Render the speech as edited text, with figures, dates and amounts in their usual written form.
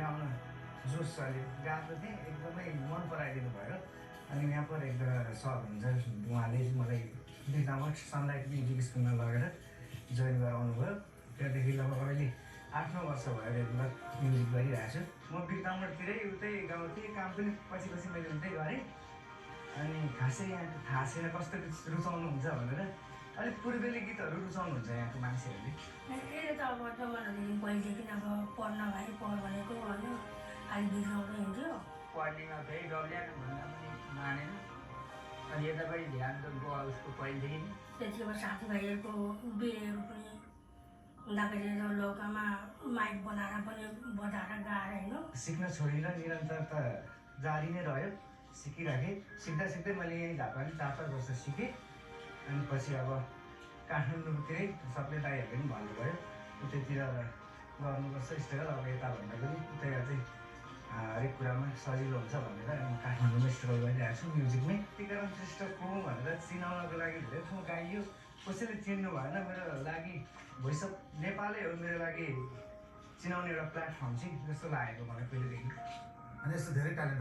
गाउन जोस चल्यो, गाएको थिएँ, एकदमै मन पराइदिनु भयो। अनि यहाँ पर एकजना सर हुनुहुन्छ, उहाँले मलाई बिर्तामोड सनलाइट म्युजिक स्कुलमा लगेर जोइन गराउनु भयो। त्यहाँदेखि लगभग अहिले 8-9 वर्ष भयो रेगुलर म्युजिक गरिरहेको छु। म बिर्तामोडतिरै उतै गाउँथेँ, काम पनि पछि मैले उतै गरेँ। अनि खासै यहाँको थाहा छैन कस्तो रुचाउनुहुन्छ भनेर, अलिक पूर्वेली गीतहरू रुचाउनुहुन्छ यहाँको मान्छेहरूले। यसले त अब जमानादेखि पहिलेदेखि अब पढ्न भाइ पढ भनेको होइन, अहिले गीत गाउँदै हिँड्थ्यो। पढ्नेमा फेरि डब्ल्याएन भन्दा पनि मानेन। अनि यतापट्टि ध्यान त बुवा उसको पहिलेदेखि नै। त्यति बेला साथीभाइहरूको बिहेहरू पनि हुँदाखेरि लौकामा माइक बनाएर पनि बजाएर गाएर होइन। सिक्न छोडिनँ, निरन्तरता जारी नै रह्यो, सिकिराखेँ। सिक्दा मैले यहीँ झापाले 4 वर्ष सिकेँ। अनि पछि अब काठमाडौँतिरै सबले दाइहरूले पनि भन्नुभयो उतैतिर गर्नुपर्छ स्ट्रगल, अब यताभन्दा पनि उतै अझै हरेक कुरामा सजिलो हुन्छ भनेर म काठमाडौँमा स्ट्रगल गरिरहेको छु म्युजिकमै। टीकाराम श्रेष्ठ को भनेर चिनाउनको लागि धेरै ठाउँ गाइयो, कसैले चिन्नु भएन। मेरो लागि भोइस अफ नेपालै हो मेरो लागि चिनाउने एउटा प्लेटफर्म चाहिँ जस्तो लागेको मलाई पहिलेदेखि। अनि यस्तो धेरै ट्यालेन्ट